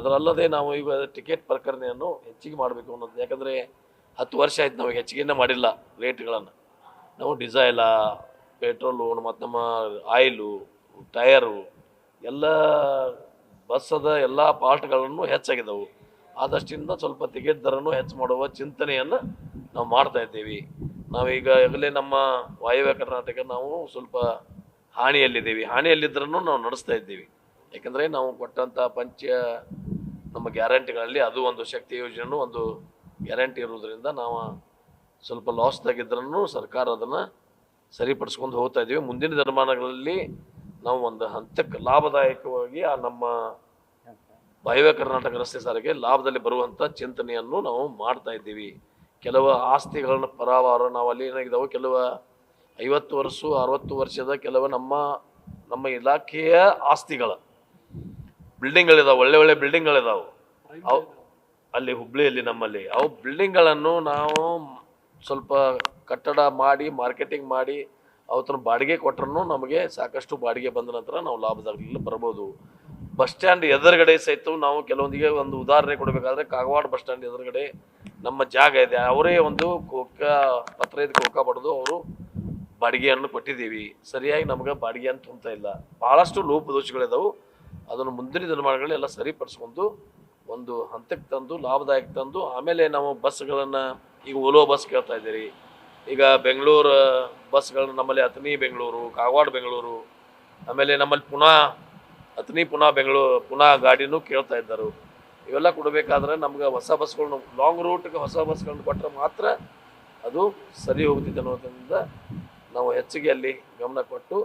ಅದರಲ್ಲದೆ ನಾವು ಈಗ ಟಿಕೆಟ್ ಪ್ರಕರಣವನ್ನು ಹೆಚ್ಚಿಗೆ ಮಾಡಬೇಕು ಅನ್ನೋದು. ಯಾಕಂದರೆ 10 ವರ್ಷ ಆಯ್ತು ನಾವು ಹೆಚ್ಚಿಗೆನೇ ಮಾಡಿಲ್ಲ ರೇಟ್ಗಳನ್ನು. ನಾವು ಡಿಸೈಲ, ಪೆಟ್ರೋಲು ಮತ್ತು ನಮ್ಮ ಆಯಿಲು, ಟಯರು ಎಲ್ಲ ಬಸ್ಸದ ಎಲ್ಲ ಪಾರ್ಟ್ಗಳನ್ನು ಹೆಚ್ಚಾಗಿದ್ದವು. ಆದಷ್ಟಿಂದ ಸ್ವಲ್ಪ ಟಿಕೆಟ್ ದರನೂ ಹೆಚ್ಚು ಮಾಡುವ ಚಿಂತನೆಯನ್ನು ನಾವು ಮಾಡ್ತಾ ಇದ್ದೀವಿ. ನಾವೀಗ ಈಗಲೇ ನಮ್ಮ ವಾಯುವ್ಯ ಕರ್ನಾಟಕ ನಾವು ಸ್ವಲ್ಪ ಹಾನಿಯಲ್ಲಿದ್ದರನ್ನು ನಾವು ನಡೆಸ್ತಾ ಇದ್ದೀವಿ. ಯಾಕಂದರೆ ನಾವು ಕೊಟ್ಟಂಥ ನಮ್ಮ ಗ್ಯಾರಂಟಿಗಳಲ್ಲಿ ಅದು ಒಂದು ಶಕ್ತಿ ಯೋಜನೆಯೂ ಒಂದು ಗ್ಯಾರಂಟಿ ಇರೋದ್ರಿಂದ ನಾವು ಸ್ವಲ್ಪ ಲಾಸ್ದಾಗಿದ್ರೂ ಸರ್ಕಾರ ಅದನ್ನು ಸರಿಪಡಿಸ್ಕೊಂಡು ಹೋಗ್ತಾ ಇದ್ದೀವಿ. ಮುಂದಿನ ದಿನಮಾನಗಳಲ್ಲಿ ನಾವು ಒಂದು ಹಂತಕ್ಕೆ ಲಾಭದಾಯಕವಾಗಿ ನಮ್ಮ ವಾಯುವ್ಯ ಕರ್ನಾಟಕ ರಸ್ತೆ ಸಾರಿಗೆ ಲಾಭದಲ್ಲಿ ಬರುವಂಥ ಚಿಂತನೆಯನ್ನು ನಾವು ಮಾಡ್ತಾ ಇದ್ದೀವಿ. ಕೆಲವು ಆಸ್ತಿಗಳನ್ನ ಪರಾವಾರ ನಾವು ಅಲ್ಲಿ ಏನಾಗಿದ್ದಾವೆ, ಕೆಲವು 50 ವರ್ಷ 60 ವರ್ಷದ ಕೆಲವು ನಮ್ಮ ಇಲಾಖೆಯ ಆಸ್ತಿಗಳ ಬಿಲ್ಡಿಂಗ್ಗಳಿದಾವೆ, ಒಳ್ಳೆ ಬಿಲ್ಡಿಂಗ್ಗಳಿದಾವೆ ಅವು ಅಲ್ಲಿ ಹುಬ್ಳಿಯಲ್ಲಿ ನಮ್ಮಲ್ಲಿ. ಅವು ಬಿಲ್ಡಿಂಗ್ಗಳನ್ನು ನಾವು ಸ್ವಲ್ಪ ಕಟ್ಟಡ ಮಾಡಿ ಮಾರ್ಕೆಟಿಂಗ್ ಮಾಡಿ ಅವತ್ತನ್ನು ಬಾಡಿಗೆ ಕೊಟ್ಟರೂ ನಮಗೆ ಸಾಕಷ್ಟು ಬಾಡಿಗೆ ಬಂದ ನಂತರ ನಾವು ಲಾಭದಲ್ಲಿ ಬರ್ಬೋದು. ಬಸ್ ಸ್ಟ್ಯಾಂಡ್ ಎದುರುಗಡೆ ಸಹಿತ ನಾವು ಕೆಲವೊಂದಿಗೆ ಒಂದು ಉದಾಹರಣೆ ಕೊಡಬೇಕಾದ್ರೆ ಕಾಗವಾಡ ಬಸ್ ಸ್ಟ್ಯಾಂಡ್ ಎದುರುಗಡೆ ನಮ್ಮ ಜಾಗ ಇದೆ, ಅವರೇ ಒಂದು ಪತ್ರ ಕೋಕ ಪಡೆದು ಅವರು ಬಾಡಿಗೆಯನ್ನು ಕೊಟ್ಟಿದ್ದೀವಿ. ಸರಿಯಾಗಿ ನಮ್ಗೆ ಬಾಡಿಗೆಯನ್ನು ತುಂಬ್ತಾ ಇಲ್ಲ. ಭಾಳಷ್ಟು ಲೋಪದೋಷಗಳಿದಾವೆ. ಅದನ್ನು ಮುಂದಿನ ದಿನಮಾನಗಳಲ್ಲಿ ಎಲ್ಲ ಸರಿಪಡಿಸ್ಕೊಂಡು ಒಂದು ಹಂತಕ್ಕೆ ತಂದು ಲಾಭದಾಯಕ ತಂದು ಆಮೇಲೆ ನಾವು ಬಸ್ಗಳನ್ನು ಈಗ ಓಲೋ ಬಸ್ ಕೇಳ್ತಾ ಇದ್ದೀರಿ. ಈಗ ಬೆಂಗಳೂರು ಬಸ್ಗಳನ್ನ ನಮ್ಮಲ್ಲಿ ಅಥಣಿ ಬೆಂಗಳೂರು, ಕಾಗವಾಡ ಬೆಂಗಳೂರು, ಆಮೇಲೆ ನಮ್ಮಲ್ಲಿ ಪುನಃ ಗಾಡಿನೂ ಕೇಳ್ತಾ ಇದ್ದರು. ಇವೆಲ್ಲ ಕೊಡಬೇಕಾದ್ರೆ ನಮ್ಗೆ ಹೊಸ ಬಸ್ಗಳನ್ನ ಲಾಂಗ್ ರೂಟ್ಗೆ ಹೊಸ ಬಸ್ಗಳನ್ನ ಕೊಟ್ಟರೆ ಮಾತ್ರ ಅದು ಸರಿ ಹೋಗ್ತಿದೆ ಅನ್ನೋದ್ರಿಂದ ನಾವು ಹೆಚ್ಚಿಗೆ ಅಲ್ಲಿ ಗಮನ ಕೊಟ್ಟು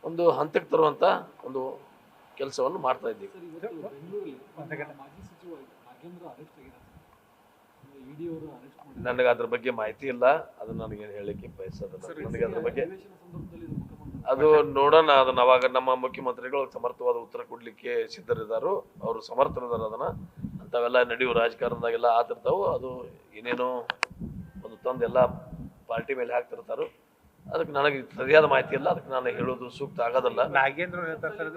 ಒಂದು ಹಂತಕ್ಕೆ ತರುವಂಥ ಒಂದು ಕೆಲಸವನ್ನು ಮಾಡ್ತಾ ಇದ್ದೀವಿ. ನನಗೆ ಅದ್ರ ಬಗ್ಗೆ ಮಾಹಿತಿ ಇಲ್ಲ, ಅದನ್ನು ನನಗೆ ಹೇಳಲಿಕ್ಕೆ ಬಯಸೋದಿಲ್ಲ. ನನಗೆ ಅದ್ರ ಬಗ್ಗೆ ಅದು ನೋಡೋಣ. ಅದನ್ನು ಅವಾಗ ನಮ್ಮ ಮುಖ್ಯಮಂತ್ರಿಗಳು ಸಮರ್ಥವಾದ ಉತ್ತರ ಕೊಡಲಿಕ್ಕೆ ಸಿದ್ಧರಿದ್ದಾರೋ, ಅವರು ಸಮರ್ಥರಿದ್ದಾರೆ. ಅದನ್ನು ಅಂಥವೆಲ್ಲ ನಡೆಯುವ ರಾಜಕಾರಣದಾಗೆಲ್ಲ ಆತಿರ್ತಾವೆ. ಅದು ಏನೇನೋ ಒಂದು ತಂದು ಎಲ್ಲ ಪಾರ್ಟಿ ಮೇಲೆ ಹಾಕ್ತಿರ್ತಾರೋ. ಅದಕ್ಕೆ ನನಗೆ ಸರಿಯಾದ ಮಾಹಿತಿ ಇಲ್ಲ, ಅದಕ್ಕೆ ನಾನು ಹೇಳೋದು ಸೂಕ್ತ ಆಗೋದಿಲ್ಲ. ನಾಗೇಂದ್ರ ಹೇಳ್ತಾರೆ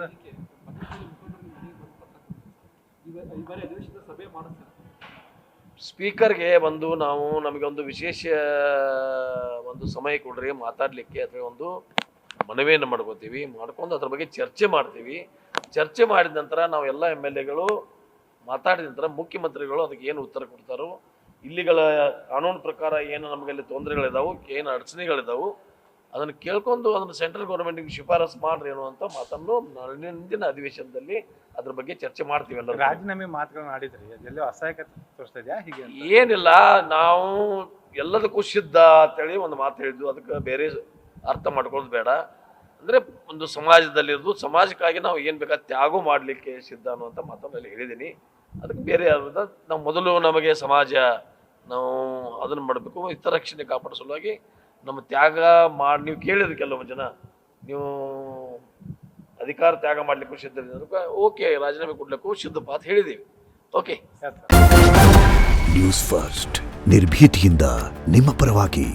ಸ್ಪೀಕರ್ಗೆ ಬಂದು ನಮಗೆ ಒಂದು ವಿಶೇಷ ಒಂದು ಸಮಯ ಕೊಡ್ರಿ ಮಾತಾಡಲಿಕ್ಕೆ, ಅಥವಾ ಒಂದು ಮನವಿಯನ್ನು ಮಾಡ್ಕೋತೀವಿ, ಮಾಡ್ಕೊಂಡು ಅದ್ರ ಬಗ್ಗೆ ಚರ್ಚೆ ಮಾಡ್ತೀವಿ. ಚರ್ಚೆ ಮಾಡಿದ ನಂತರ ನಾವು ಎಲ್ಲ MLAಗಳು ಮಾತಾಡಿದ ನಂತರ ಮುಖ್ಯಮಂತ್ರಿಗಳು ಅದಕ್ಕೆ ಏನು ಉತ್ತರ ಕೊಡ್ತಾರೋ, ಇಲ್ಲಿಗಳ ಕಾನೂನು ಪ್ರಕಾರ ಏನು ನಮಗಲ್ಲಿ ತೊಂದರೆಗಳಿದಾವೆ, ಏನು ಅಡಚಣೆಗಳಿದಾವೆ, ಅದನ್ನು ಕೇಳ್ಕೊಂಡು ಅದನ್ನು ಸೆಂಟ್ರಲ್ ಗೌರ್ಮೆಂಟ್ಗೆ ಶಿಫಾರಸು ಮಾಡ್ರಿ ಅನ್ನುವಂಥ ಮಾತನ್ನು ಮುಂದಿನ ಅಧಿವೇಶನದಲ್ಲಿ ಅದ್ರ ಬಗ್ಗೆ ಚರ್ಚೆ ಮಾಡ್ತೀವಿ. ಎಲ್ಲ ರಾಜೀನಾಮೆ ಮಾತುಗಳನ್ನ ಆಡಿದ್ರಿ, ಅದೆಲ್ಲ ಅಸಹಾಯಕತೆ ತೋರಿಸ್ತಾ ಇದೆಯಾ? ಹೀಗೆ ಏನಿಲ್ಲ, ನಾವು ಎಲ್ಲದಕ್ಕೂ ಸಿದ್ಧ ಅಂತೇಳಿ ಒಂದು ಮಾತು ಹೇಳಿದ್ವಿ. ಅದಕ್ಕೆ ಬೇರೆ ಅರ್ಥ ಮಾಡ್ಕೊಳ್ಳೋದು ಬೇಡ. ಅಂದರೆ ಒಂದು ಸಮಾಜದಲ್ಲಿರೋದು, ಸಮಾಜಕ್ಕಾಗಿ ನಾವು ಏನು ಬೇಕಾದ ತ್ಯಾಗ ಮಾಡಲಿಕ್ಕೆ ಸಿದ್ಧ ಅನ್ನುವಂಥ ಮಾತನ್ನು ಹೇಳಿದ್ದೀನಿ. ಅದಕ್ಕೆ ಬೇರೆ ನಾವು ಮೊದಲು ನಮಗೆ ಸಮಾಜ ನಾವು ಅದನ್ನು ಮಾಡಬೇಕು, ಹಿತರಕ್ಷಣೆ ಕಾಪಾಡೋ ಸಲುವಾಗಿ ನಮ್ಮ ತ್ಯಾಗ ಮಾಡಿ. ನೀವು ಕೇಳಿದ್ರಿ ಕೆಲವು ಜನ, ನೀವು ಅಧಿಕಾರ ತ್ಯಾಗ ಮಾಡಲಿಕ್ಕೂ ಸಿದ್ಧರಿದ್ದ, ಓಕೆ ರಾಜೀನಾಮೆ ಕೊಡ್ಲಿಕ್ಕೂ ಸಿದ್ಧಪ್ಪ ಅಂತ ಹೇಳಿದ್ದೀವಿ. ಓಕೆ. ನ್ಯೂಸ್ ಫಸ್ಟ್ ನಿರ್ಭೀತಿಯಿಂದ ನಿಮ್ಮ ಪರವಾಗಿ.